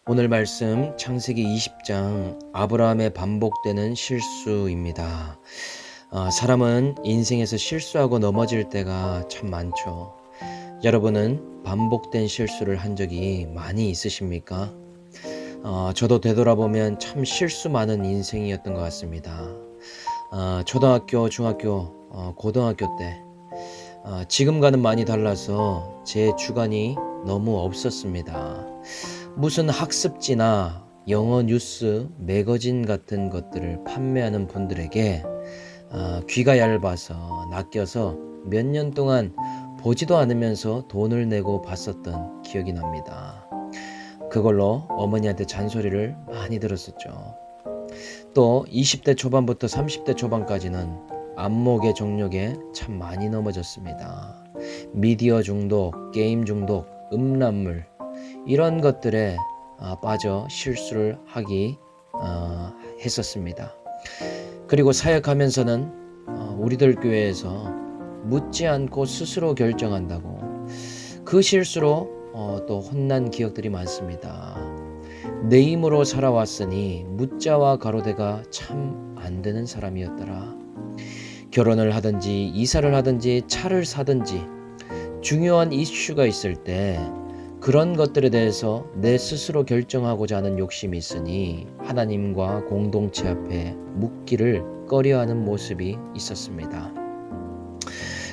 오늘 말씀 창세기 20장 아브라함의 반복되는 실수입니다. 사람은 인생에서 실수하고 넘어질 때가 참 많죠. 여러분은 반복된 실수를 한 적이 많이 있으십니까? 저도 되돌아보면 참 실수 많은 인생이었던 것 같습니다. 초등학교, 중학교, 고등학교 때 지금과는 많이 달라서 제 주관이 너무 없었습니다. 무슨 학습지나 영어 뉴스, 매거진 같은 것들을 판매하는 분들에게 귀가 얇아서 낚여서 몇 년 동안 보지도 않으면서 돈을 내고 봤었던 기억이 납니다. 그걸로 어머니한테 잔소리를 많이 들었었죠. 또 20대 초반부터 30대 초반까지는 안목의 정력에 참 많이 넘어졌습니다. 미디어 중독, 게임 중독, 음란물 이런 것들에 빠져 실수를 하기 했었습니다. 그리고 사역하면서는 우리들 교회에서 묻지 않고 스스로 결정한다고 그 실수로 또 혼난 기억들이 많습니다. 내 힘으로 살아왔으니 묻자와 가로대가 참 안 되는 사람이었더라. 결혼을 하든지 이사를 하든지 차를 사든지 중요한 이슈가 있을 때 그런 것들에 대해서 내 스스로 결정하고자 하는 욕심이 있으니 하나님과 공동체 앞에 묻기를 꺼려하는 모습이 있었습니다.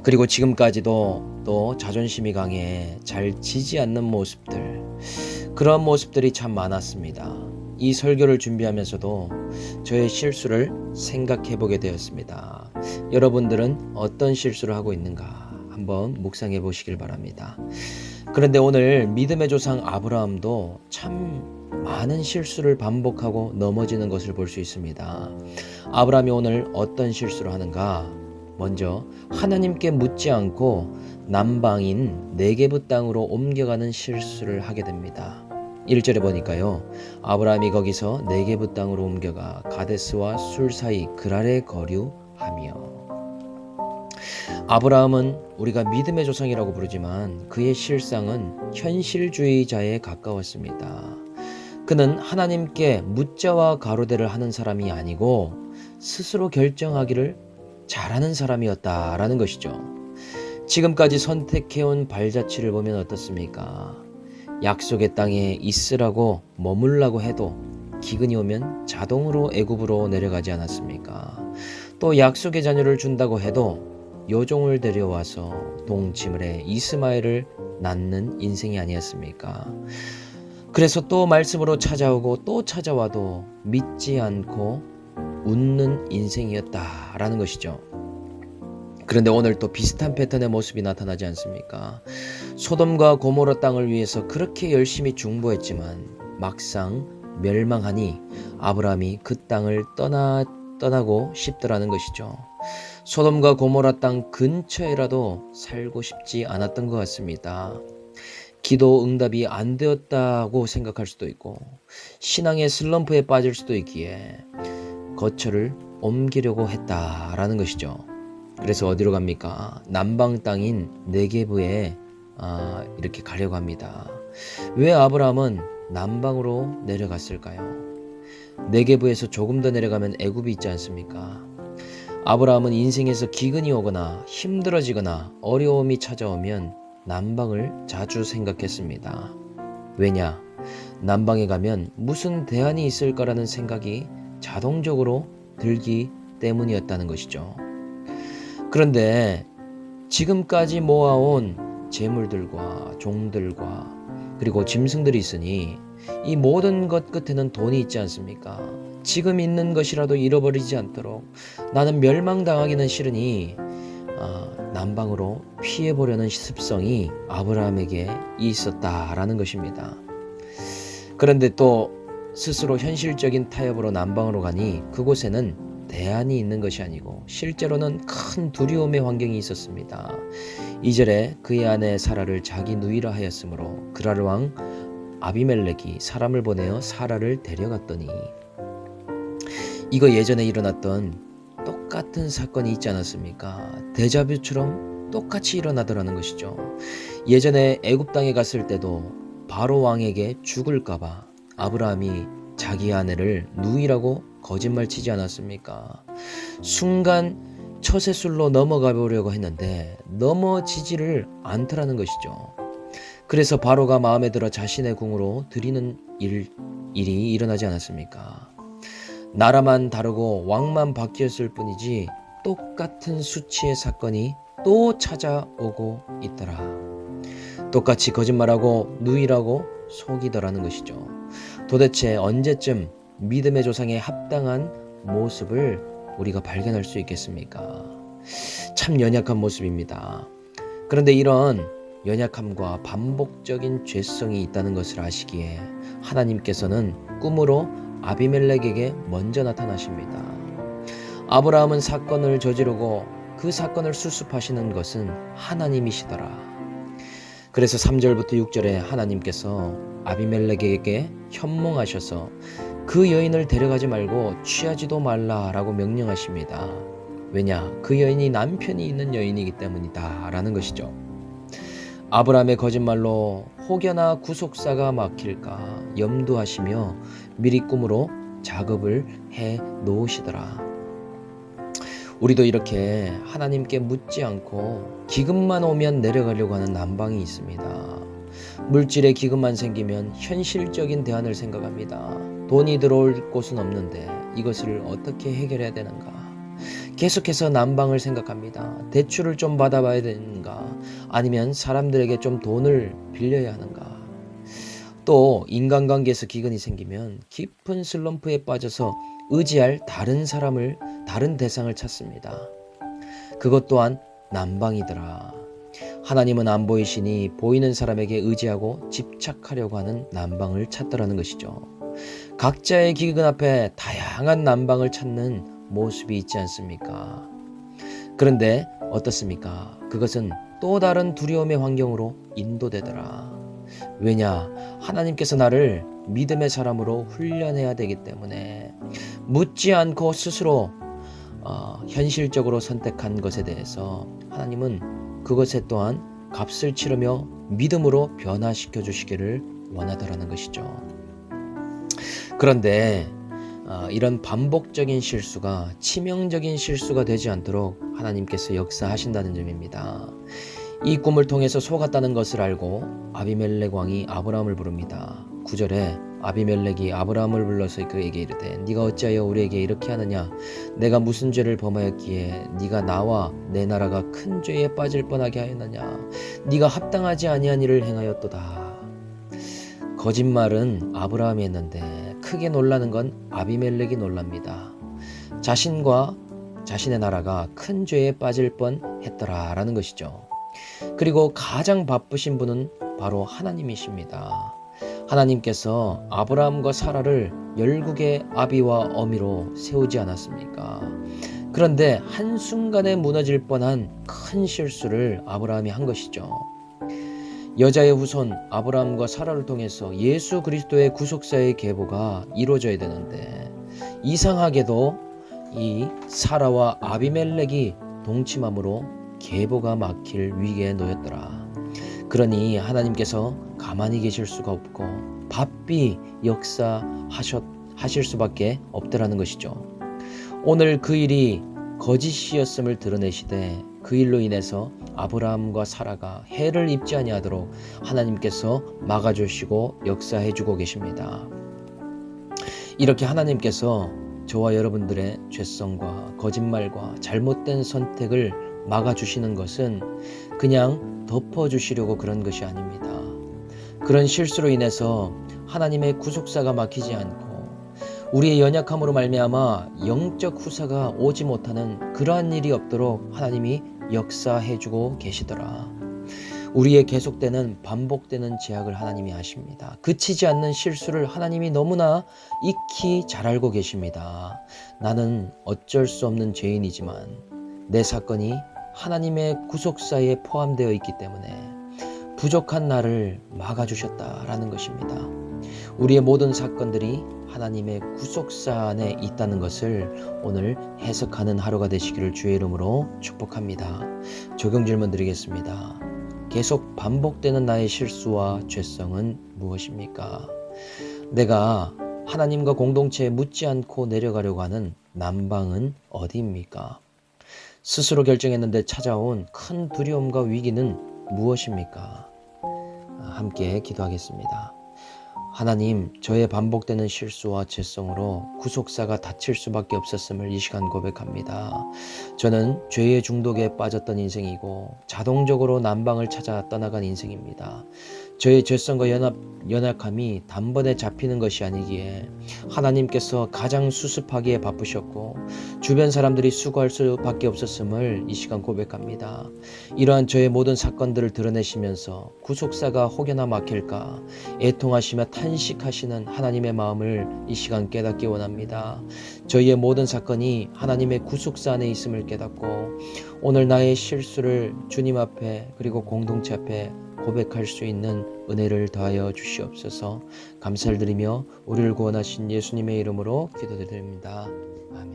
그리고 지금까지도 또 자존심이 강해 잘 지지 않는 모습들, 그런 모습들이 참 많았습니다. 이 설교를 준비하면서도 저의 실수를 생각해 보게 되었습니다. 여러분들은 어떤 실수를 하고 있는가 한번 묵상해 보시길 바랍니다. 그런데 오늘 믿음의 조상 아브라함도 참 많은 실수를 반복하고 넘어지는 것을 볼 수 있습니다. 아브라함이 오늘 어떤 실수를 하는가? 먼저 하나님께 묻지 않고 남방인 네게브 땅으로 옮겨가는 실수를 하게 됩니다. 1절에 보니까요. 아브라함이 거기서 네게브 땅으로 옮겨가 가데스와 술 사이 그랄에 거류하며. 아브라함은 우리가 믿음의 조상이라고 부르지만 그의 실상은 현실주의자에 가까웠습니다. 그는 하나님께 묻자와 가로대를 하는 사람이 아니고 스스로 결정하기를 잘하는 사람이었다라는 것이죠. 지금까지 선택해온 발자취를 보면 어떻습니까? 약속의 땅에 있으라고 머물라고 해도 기근이 오면 자동으로 애굽으로 내려가지 않았습니까? 또 약속의 자녀를 준다고 해도 요종을 데려와서 동치물에 이스마엘을 낳는 인생이 아니었습니까? 그래서 또 말씀으로 찾아오고 또 찾아와도 믿지 않고 웃는 인생이었다라는 것이죠. 그런데 오늘 또 비슷한 패턴의 모습이 나타나지 않습니까? 소돔과 고모라 땅을 위해서 그렇게 열심히 중보했지만 막상 멸망하니 아브라함이 그 땅을 떠나고 싶더라는 것이죠. 소돔과 고모라 땅 근처에라도 살고 싶지 않았던 것 같습니다. 기도 응답이 안 되었다고 생각할 수도 있고 신앙의 슬럼프에 빠질 수도 있기에 거처를 옮기려고 했다라는 것이죠. 그래서 어디로 갑니까? 남방 땅인 네게브에 이렇게 가려고 합니다. 왜 아브라함은 남방으로 내려갔을까요? 네게브에서 조금 더 내려가면 애굽이 있지 않습니까? 아브라함은 인생에서 기근이 오거나 힘들어지거나 어려움이 찾아오면 남방을 자주 생각했습니다. 왜냐? 남방에 가면 무슨 대안이 있을까라는 생각이 자동적으로 들기 때문이었다는 것이죠. 그런데 지금까지 모아온 재물들과 종들과 그리고 짐승들이 있으니 이 모든 것 끝에는 돈이 있지 않습니까? 지금 있는 것이라도 잃어버리지 않도록 나는 멸망당하기는 싫으니 남방으로 피해보려는 습성이 아브라함에게 있었다라는 것입니다. 그런데 또 스스로 현실적인 타협으로 남방으로 가니 그곳에는 대안이 있는 것이 아니고 실제로는 큰 두려움의 환경이 있었습니다. 2절에 그의 아내 사라를 자기 누이라 하였으므로 그랄 왕 아비멜렉이 사람을 보내어 사라를 데려갔더니 이거 예전에 일어났던 똑같은 사건이 있지 않았습니까? 데자뷰처럼 똑같이 일어나더라는 것이죠. 예전에 애굽 땅에 갔을 때도 바로 왕에게 죽을까봐 아브라함이 자기 아내를 누이라고 거짓말 치지 않았습니까? 순간 처세술로 넘어가 보려고 했는데 넘어지지를 않더라는 것이죠. 그래서 바로가 마음에 들어 자신의 궁으로 들이는 일이 일어나지 않았습니까? 나라만 다르고 왕만 바뀌었을 뿐이지 똑같은 수치의 사건이 또 찾아오고 있더라. 똑같이 거짓말하고 누이라고 속이더라는 것이죠. 도대체 언제쯤 믿음의 조상의 합당한 모습을 우리가 발견할 수 있겠습니까? 참 연약한 모습입니다. 그런데 이런 연약함과 반복적인 죄성이 있다는 것을 아시기에 하나님께서는 꿈으로 아비멜렉에게 먼저 나타나십니다. 아브라함은 사건을 저지르고 그 사건을 수습하시는 것은 하나님이시더라. 그래서 3절부터 6절에 하나님께서 아비멜렉에게 현몽하셔서 그 여인을 데려가지 말고 취하지도 말라라고 명령하십니다. 왜냐? 그 여인이 남편이 있는 여인이기 때문이다 라는 것이죠. 아브라함의 거짓말로 혹여나 구속사가 막힐까 염두하시며 미리 꿈으로 작업을 해 놓으시더라. 우리도 이렇게 하나님께 묻지 않고 기근만 오면 내려가려고 하는 난방이 있습니다. 물질의 기근만 생기면 현실적인 대안을 생각합니다. 돈이 들어올 곳은 없는데 이것을 어떻게 해결해야 되는가? 계속해서 난방을 생각합니다. 대출을 좀 받아봐야 되는가? 아니면 사람들에게 좀 돈을 빌려야 하는가? 또 인간관계에서 기근이 생기면 깊은 슬럼프에 빠져서 의지할 다른 대상을 찾습니다. 그것 또한 난방이더라. 하나님은 안 보이시니 보이는 사람에게 의지하고 집착하려고 하는 난방을 찾더라는 것이죠. 각자의 기근 앞에 다양한 난방을 찾는 모습이 있지 않습니까? 그런데 어떻습니까? 그것은 또 다른 두려움의 환경으로 인도되더라. 왜냐? 하나님께서 나를 믿음의 사람으로 훈련해야 되기 때문에 묻지 않고 스스로 현실적으로 선택한 것에 대해서 하나님은 그것에 또한 값을 치르며 믿음으로 변화시켜 주시기를 원하더라는 것이죠. 그런데 이런 반복적인 실수가 치명적인 실수가 되지 않도록 하나님께서 역사하신다는 점입니다. 이 꿈을 통해서 속았다는 것을 알고 아비멜렉 왕이 아브라함을 부릅니다. 9절에 아비멜렉이 아브라함을 불러서 그에게 이르되 네가 어찌하여 우리에게 이렇게 하느냐? 내가 무슨 죄를 범하였기에 네가 나와 내 나라가 큰 죄에 빠질 뻔하게 하였느냐? 네가 합당하지 아니한 일을 행하였도다. 거짓말은 아브라함이 했는데 크게 놀라는 건 아비멜렉이 놀랍니다. 자신과 자신의 나라가 큰 죄에 빠질 뻔했더라 라는 것이죠. 그리고 가장 바쁘신 분은 바로 하나님이십니다. 하나님께서 아브라함과 사라를 열국의 아비와 어미로 세우지 않았습니까? 그런데 한순간에 무너질 뻔한 큰 실수를 아브라함이 한 것이죠. 여자의 후손 아브라함과 사라를 통해서 예수 그리스도의 구속사의 계보가 이루어져야 되는데 이상하게도 이 사라와 아비멜렉이 동침함으로 계보가 막힐 위기에 놓였더라. 그러니 하나님께서 가만히 계실 수가 없고 바삐 역사하실 수밖에 없더라는 것이죠. 오늘 그 일이 거짓이었음을 드러내시되 그 일로 인해서 아브라함과 사라가 해를 입지 아니하도록 하나님께서 막아주시고 역사해주고 계십니다. 이렇게 하나님께서 저와 여러분들의 죄성과 거짓말과 잘못된 선택을 막아주시는 것은 그냥 덮어주시려고 그런 것이 아닙니다. 그런 실수로 인해서 하나님의 구속사가 막히지 않고 우리의 연약함으로 말미암아 영적 후사가 오지 못하는 그러한 일이 없도록 하나님이 역사해주고 계시더라. 우리의 계속되는 반복되는 죄악을 하나님이 아십니다. 그치지 않는 실수를 하나님이 너무나 익히 잘 알고 계십니다. 나는 어쩔 수 없는 죄인이지만 내 사건이 하나님의 구속사에 포함되어 있기 때문에 부족한 나를 막아주셨다라는 것입니다. 우리의 모든 사건들이 하나님의 구속사 안에 있다는 것을 오늘 해석하는 하루가 되시기를 주의 이름으로 축복합니다. 적용 질문 드리겠습니다. 계속 반복되는 나의 실수와 죄성은 무엇입니까? 내가 하나님과 공동체에 묻지 않고 내려가려고 하는 난방은 어디입니까? 스스로 결정했는데 찾아온 큰 두려움과 위기는 무엇입니까? 함께 기도하겠습니다. 하나님, 저의 반복되는 실수와 죄성으로 구속사가 닫힐 수밖에 없었음을 이 시간 고백합니다. 저는 죄의 중독에 빠졌던 인생이고 자동적으로 난방을 찾아 떠나간 인생입니다. 저의 죄성과 연약함이 단번에 잡히는 것이 아니기에 하나님께서 가장 수습하기에 바쁘셨고 주변 사람들이 수고할 수밖에 없었음을 이 시간 고백합니다. 이러한 저의 모든 사건들을 드러내시면서 구속사가 혹여나 막힐까 애통하시며 탄식하시는 하나님의 마음을 이 시간 깨닫기 원합니다. 저희의 모든 사건이 하나님의 구속사 안에 있음을 깨닫고 오늘 나의 실수를 주님 앞에 그리고 공동체 앞에 고백할 수 있는 은혜를 더하여 주시옵소서. 감사를 드리며 우리를 구원하신 예수님의 이름으로 기도드립니다. 아멘.